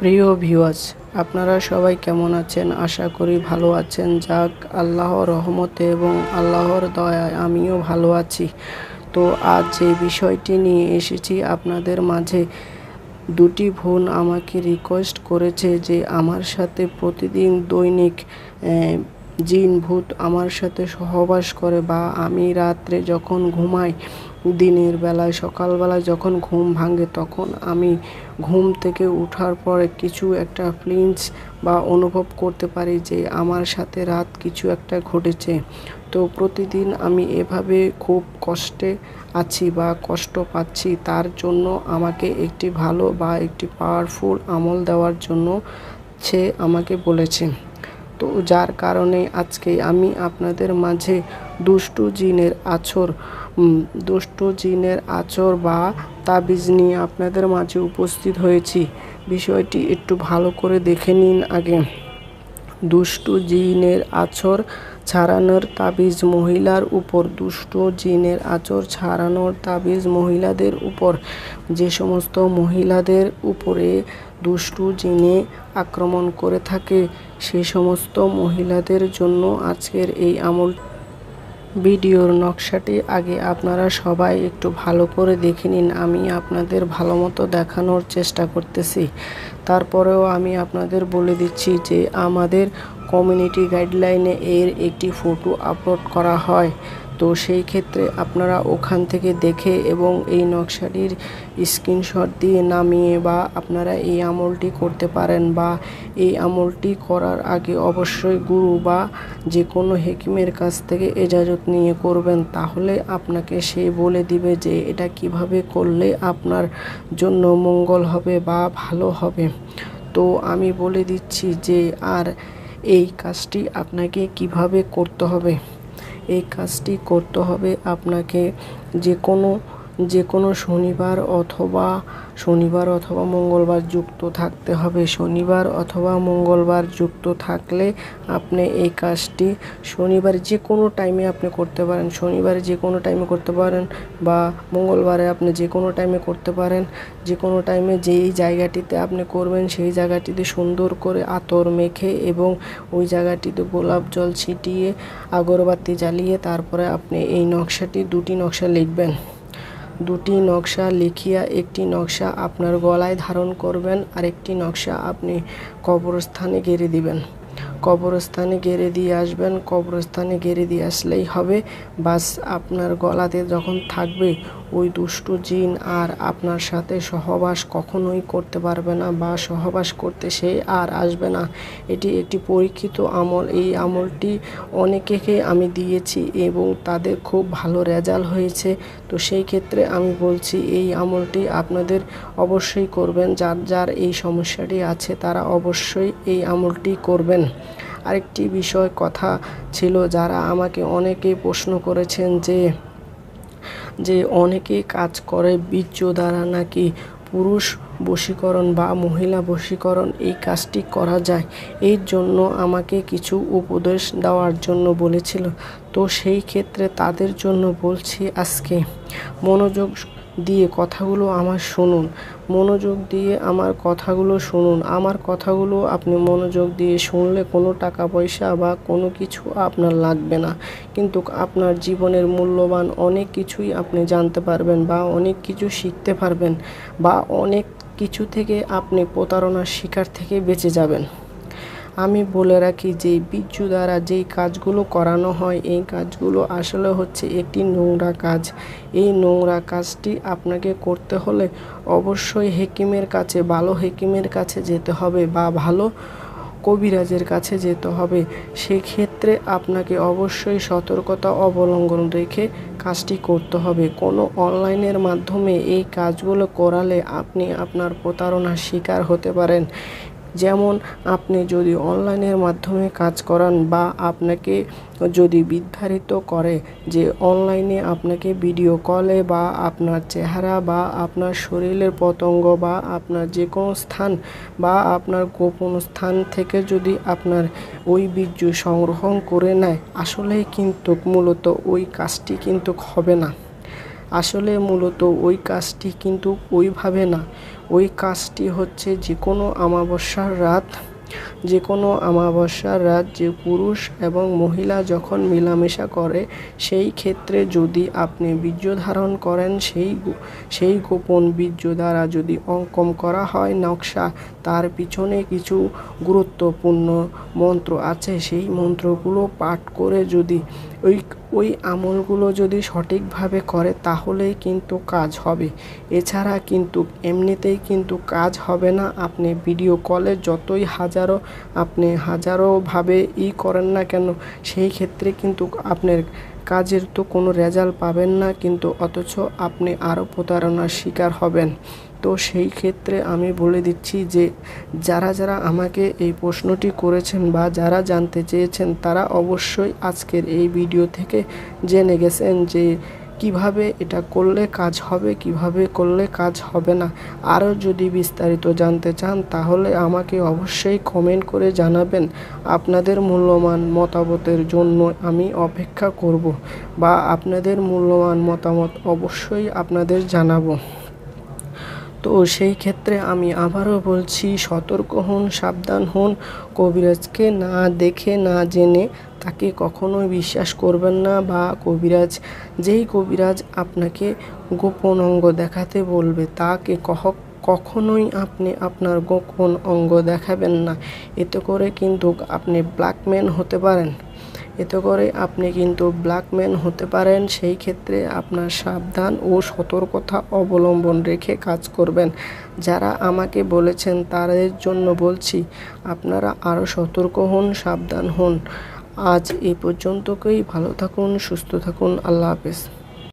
প্রিয় ভিউয়ার্স, আপনারা সবাই কেমন আছেন? আশা করি ভালো আছেন। যাক, আল্লাহর রহমতে এবং আল্লাহর দয়ায় আমিও ভালো আছি। তো আজ যে বিষয়টি নিয়ে এসেছি আপনাদের মাঝে, দুটি বোন আমাকে রিকোয়েস্ট করেছে যে আমার সাথে প্রতিদিন দৈনিক জিন ভূত আমার সাথে সহবাস করে, বা আমি রাত্রে যখন ঘুমাই, দিনের বেলায় সকালবেলায় যখন ঘুম ভাঙে, তখন আমি ঘুম থেকে ওঠার পরে কিছু একটা ফিলিংস বা অনুভব করতে পারি যে আমার সাথে রাত কিছু একটা ঘটেছে। তো প্রতিদিন আমি এভাবে খুব কষ্টে আছি বা কষ্ট পাচ্ছি, তার জন্য আমাকে একটি ভালো বা একটি পাওয়ারফুল আমল দেওয়ার জন্য সে আমাকে বলেছে। তো যার কারণে আজকে আমি আপনাদের মাঝে দুষ্টু জিনের আছর বা তাবিজ নিয়ে আপনাদের মাঝে উপস্থিত হয়েছি। বিষয়টি একটু ভালো করে দেখে নিন আগে। দুষ্টু জিনের আছর ছাড়ানোর তাবিজ মহিলার উপর। দুষ্টু জিনের আছর ছাড়ানোর তাবিজ মহিলাদের উপর। যে সমস্ত মহিলাদের উপরে দুষ্টু জিনে আক্রমণ করে থাকে, সেই সমস্ত মহিলাদের জন্য আজকের এই আমল। ভিডিওর নকশাটি আগে আপনারা সবাই একটু ভালো করে দেখে নিন। আমি আপনাদের ভালো মতো দেখানোর চেষ্টা করতেছি। তারপরেও আমি আপনাদের বলে দিচ্ছি যে আমাদের কমিউনিটি গাইডলাইনে এর একটি ফটো আপলোড করা হয়। তো সেই ক্ষেত্রে আপনারা ওখান থেকে দেখে এবং এই নকশাটির স্ক্রিনশট দিয়ে নামিয়ে বা আপনারা এই আমলটি করতে পারেন। বা এই আমলটি করার আগে অবশ্যই গুরু বা যে কোনো হেকিমের কাছ থেকে ইজাজত নিয়ে করবেন, তাহলে আপনাকে সে বলে দিবে যে এটা কিভাবে করলে আপনার জন্য মঙ্গল হবে বা ভালো হবে। তো আমি বলে দিচ্ছি যে আর এই কাজটি আপনাকে কিভাবে করতে হবে। এই কাজটি করতে হবে আপনাকে যে কোনো শনিবার অথবা মঙ্গলবার যুক্ত থাকতে হবে। শনিবার অথবা মঙ্গলবার যুক্ত থাকলে আপনি এই কাজটি শনিবার যে কোনো টাইমে আপনি করতে পারেন। শনিবারে যে কোনো টাইমে করতে পারেন বা মঙ্গলবারে আপনি যে কোনো টাইমে করতে পারেন। যে কোনো টাইমে যেই জায়গাটিতে আপনি করবেন সেই জায়গাটিতে সুন্দর করে আতর মেখে এবং ওই জায়গাটিতে গোলাপ জল ছিটিয়ে আগরবাতি জ্বালিয়ে তারপরে আপনি এই নকশাটি দুটি নকশা লিখবেন। দুটি নকশা লিখিয়া একটি নকশা আপনার গলায় ধারণ করবেন, আর একটি নকশা আপনি কবরস্থানে গেড়ে দিবেন। কবরস্থানে গেড়ে দিয়ে আসবেন। কবরস্থানে গেড়ে দিয়ে আসলেই হবে। বাস, আপনার গলাতে যখন থাকবে, ওই দুষ্টু জিন আর আপনার সাথে সহবাস কখনোই করতে পারবে না বা সহবাস করতে সে আর আসবে না। এটি একটি পরীক্ষিত আমল। এই আমলটি অনেকেকে আমি দিয়েছি এবং তাদের খুব ভালো রেজাল্ট হয়েছে। তো সেই ক্ষেত্রে আমি বলছি এই আমলটি আপনাদের অবশ্যই করবেন। যার এই সমস্যাটি আছে তারা অবশ্যই এই আমলটি করবেন। আরেকটি বিষয় কথা ছিল, যারা আমাকে অনেকেই প্রশ্ন করেছেন যে অনেকেই কাজ করে বীর্য দ্বারা নাকি পুরুষ বশীকরণ বা মহিলা বশীকরণ এই কাজটি করা যায়। এর জন্য আমাকে কিছু উপদেশ দেওয়ার জন্য বলেছিল। তো সেই ক্ষেত্রে তাদের জন্য বলছি আজকে, মনোযোগ দিয়ে কথাগুলো আমার শুনুন। মনোযোগ দিয়ে আমার কথাগুলো শুনুন। আমার কথাগুলো আপনি মনোযোগ দিয়ে শুনলে কোনো টাকা পয়সা বা কোনো কিছু আপনার লাগবে না, কিন্তু আপনার জীবনের মূল্যবান অনেক কিছুই আপনি জানতে পারবেন বা অনেক কিছু শিখতে পারবেন বা অনেক কিছু থেকে আপনি প্রতারণার শিকার থেকে বেঁচে যাবেন। আমি বলে রাখি যে বীর্য দ্বারা যেই কাজগুলো করানো হয়, এই কাজগুলো আসলে হচ্ছে একটি নোংরা কাজ। এই নোংরা কাজটি আপনাকে করতে হলে অবশ্যই হেকিমের কাছে, ভালো হেকিমের কাছে যেতে হবে বা ভালো কবিরাজের কাছে যেতে হবে। সেক্ষেত্রে আপনাকে অবশ্যই সতর্কতা অবলম্বন রেখে কাজটি করতে হবে। কোনো অনলাইনের মাধ্যমে এই কাজগুলো করালে আপনি আপনার প্রতারণার শিকার হতে পারেন। যেমন আপনি যদি অনলাইনের মাধ্যমে কাজ করান বা আপনাকে যদি বিদ্ধারিত করে যে অনলাইনে আপনাকে ভিডিও কলে বা আপনার চেহারা বা আপনার শরীরের পতঙ্গ বা আপনার যে কোনো স্থান বা আপনার গোপন স্থান থেকে যদি আপনার ওই বীর্য সংগ্রহণ করে নেয়, আসলে কিন্তু মূলত ওই কাজটি কিন্তু হবে না। আসলে মূলত ওই কাজটি কিন্তু ওইভাবে না। ওই কাজটি হচ্ছে যে কোনো অমাবস্যার রাত, যে পুরুষ এবং মহিলা যখন মেলামেশা করে সেই ক্ষেত্রে যদি আপনি বীর্য ধারণ করেন, সেই গোপন বীর্য দ্বারা যদি অঙ্কন করা হয় নকশা, তার পিছনে কিছু গুরুত্বপূর্ণ মন্ত্র আছে। সেই মন্ত্রগুলো পাঠ করে যদি ওই আমলগুলো যদি সঠিকভাবে করে তাহলেই কিন্তু কাজ হবে। এছাড়া কিন্তু এমনিতেই কিন্তু কাজ হবে না। আপনি ভিডিও কলে যতই হাজারোভাবে করেন না কেন, সেই ক্ষেত্রে কিন্তু আপনার কাজের তো কোনো রেজাল্ট পাবেন না, কিন্তু অথচ আপনি আরও প্রতারণার শিকার হবেন। তো সেই ক্ষেত্রে আমি বলে দিচ্ছি যে যারা আমাকে এই প্রশ্নটি করেছেন বা যারা জানতে চেয়েছেন তারা অবশ্যই আজকের এই ভিডিও থেকে জেনে গেছেন যে কিভাবে এটা করলে কাজ হবে, কিভাবে করলে কাজ হবে না। আরও যদি বিস্তারিত জানতে চান তাহলে আমাকে অবশ্যই কমেন্ট করে জানাবেন। আপনাদের মূল্যবান মতামতের জন্য আমি অপেক্ষা করব, বা আপনাদের মূল্যবান মতামত অবশ্যই আপনাদের জানাবো। তো সেই ক্ষেত্রে আমি আবারও বলছি, সতর্ক হন, সাবধান হন। কবিরাজকে না দেখে না জেনে তাকে কখনোই বিশ্বাস করবেন না, বা যেই কবিরাজ আপনাকে গোপন অঙ্গ দেখাতে বলবে তাকে কখনোই আপনি আপনার গোপন অঙ্গ দেখাবেন না। এতে করে কিন্তু আপনি ব্ল্যাকমেন হতে পারেন। সেই ক্ষেত্রে আপনার সাবধান ও সতর্কতা অবলম্বন রেখে কাজ করবেন। যারা আমাকে বলেছেন তাদের জন্য বলছি, আপনারা আরও সতর্ক হন, সাবধান হন। আজ এই পর্যন্তই। ভালো থাকুন, সুস্থ থাকুন। আল্লাহ হাফেজ।